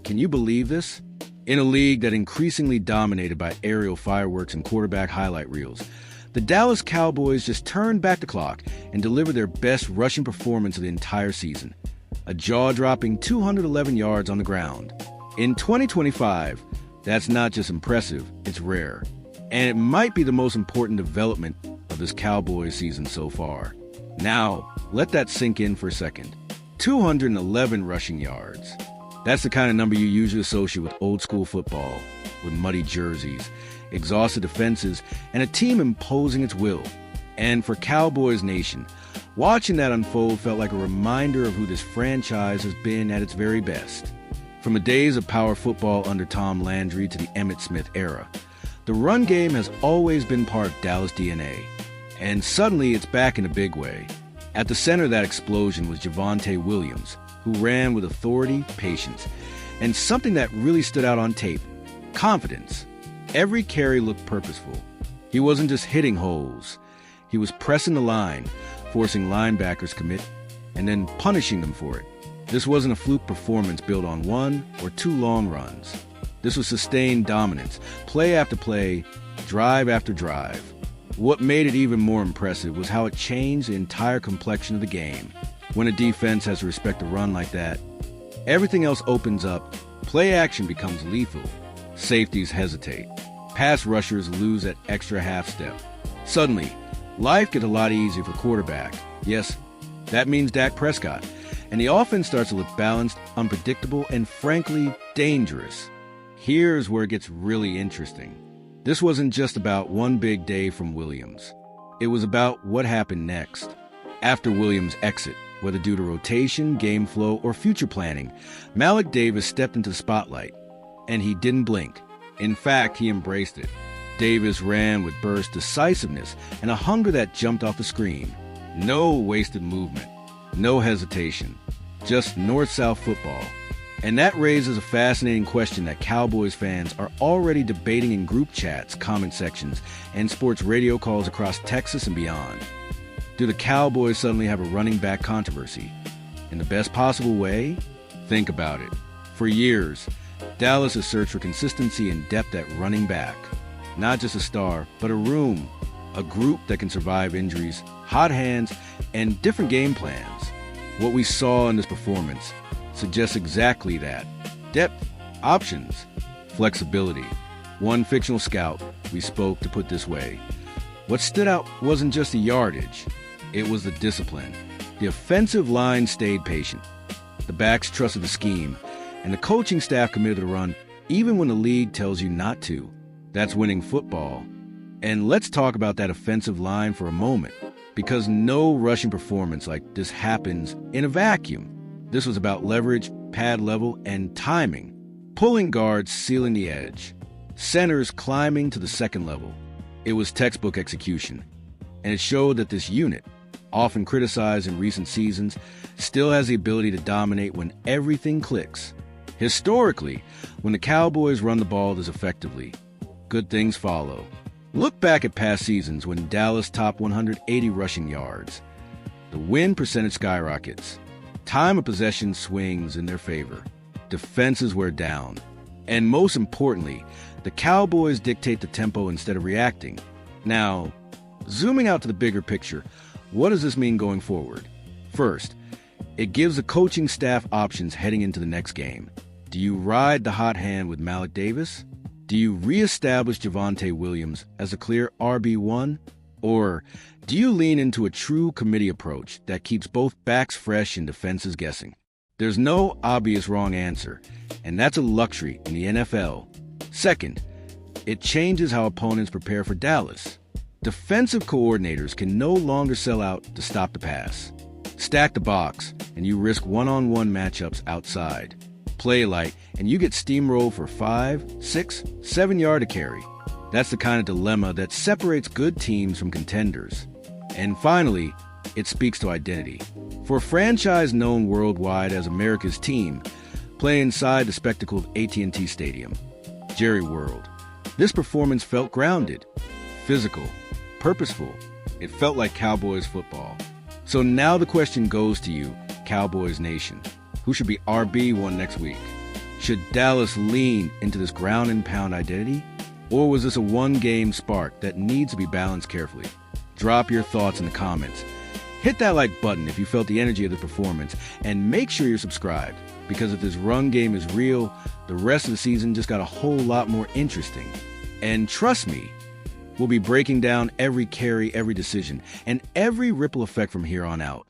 Can you believe this? In a league that increasingly dominated by aerial fireworks and quarterback highlight reels, the Dallas Cowboys just turned back the clock and delivered their best rushing performance of the entire season. A jaw-dropping 211 yards on the ground. In 2025, that's not just impressive, it's rare. And it might be the most important development of this Cowboys season so far. Now, let that sink in for a second. 211 rushing yards. That's the kind of number you usually associate with old-school football, with muddy jerseys, exhausted defenses, and a team imposing its will. And for Cowboys Nation, watching that unfold felt like a reminder of who this franchise has been at its very best. From the days of power football under Tom Landry to the Emmitt Smith era, the run game has always been part of Dallas DNA. And suddenly it's back in a big way. At the center of that explosion was Javonte Williams, who ran with authority, patience, and something that really stood out on tape: confidence. Every carry looked purposeful. He wasn't just hitting holes. He was pressing the line, forcing linebackers to commit, and then punishing them for it. This wasn't a fluke performance built on one or two long runs. This was sustained dominance, play after play, drive after drive. What made it even more impressive was how it changed the entire complexion of the game. When a defense has to respect the run like that, everything else opens up, play action becomes lethal, safeties hesitate, pass rushers lose that extra half step. Suddenly, life gets a lot easier for quarterback. Yes, that means Dak Prescott. And the offense starts to look balanced, unpredictable, and frankly, dangerous. Here's where it gets really interesting. This wasn't just about one big day from Williams. It was about what happened next. After Williams' exit, whether due to rotation, game flow, or future planning, Malik Davis stepped into the spotlight. And he didn't blink. In fact, he embraced it. Davis ran with burst, decisiveness, and a hunger that jumped off the screen. No wasted movement. No hesitation. Just north-south football. And that raises a fascinating question that Cowboys fans are already debating in group chats, comment sections, and sports radio calls across Texas and beyond. Do the Cowboys suddenly have a running back controversy? In the best possible way? Think about it. For years, Dallas has searched for consistency and depth at running back. Not just a star, but a room. A group that can survive injuries, hot hands, and different game plans. What we saw in this performance suggests exactly that. Depth, options, flexibility. One fictional scout we spoke to put this way: what stood out wasn't just the yardage, it was the discipline. The offensive line stayed patient. The backs trusted the scheme, and the coaching staff committed to the run even when the league tells you not to. That's winning football. And let's talk about that offensive line for a moment, because no rushing performance like this happens in a vacuum. This was about leverage, pad level, and timing. Pulling guards sealing the edge. Centers climbing to the second level. It was textbook execution. And it showed that this unit, often criticized in recent seasons, still has the ability to dominate when everything clicks. Historically, when the Cowboys run the ball this effectively, good things follow. Look back at past seasons when Dallas topped 180 rushing yards. The win percentage skyrockets. Time of possession swings in their favor. Defenses wear down. And most importantly, the Cowboys dictate the tempo instead of reacting. Now, zooming out to the bigger picture, what does this mean going forward? First, it gives the coaching staff options heading into the next game. Do you ride the hot hand with Malik Davis? Do you reestablish Javonte Williams as a clear RB1? Or do you lean into a true committee approach that keeps both backs fresh and defenses guessing? There's no obvious wrong answer, and that's a luxury in the NFL. Second, it changes how opponents prepare for Dallas. Defensive coordinators can no longer sell out to stop the pass. Stack the box, and you risk one-on-one matchups outside. Play light, and you get steamrolled for 5, 6, 7 yard to carry. That's the kind of dilemma that separates good teams from contenders. And finally, it speaks to identity. For a franchise known worldwide as America's team, play inside the spectacle of AT&T Stadium, Jerry World, this performance felt grounded, physical, purposeful. It felt like Cowboys football. So now the question goes to you, Cowboys Nation. Who should be RB1 next week? Should Dallas lean into this ground and pound identity? Or was this a one-game spark that needs to be balanced carefully? Drop your thoughts in the comments. Hit that like button if you felt the energy of the performance, and make sure you're subscribed, because if this run game is real, the rest of the season just got a whole lot more interesting. And trust me, we'll be breaking down every carry, every decision, and every ripple effect from here on out.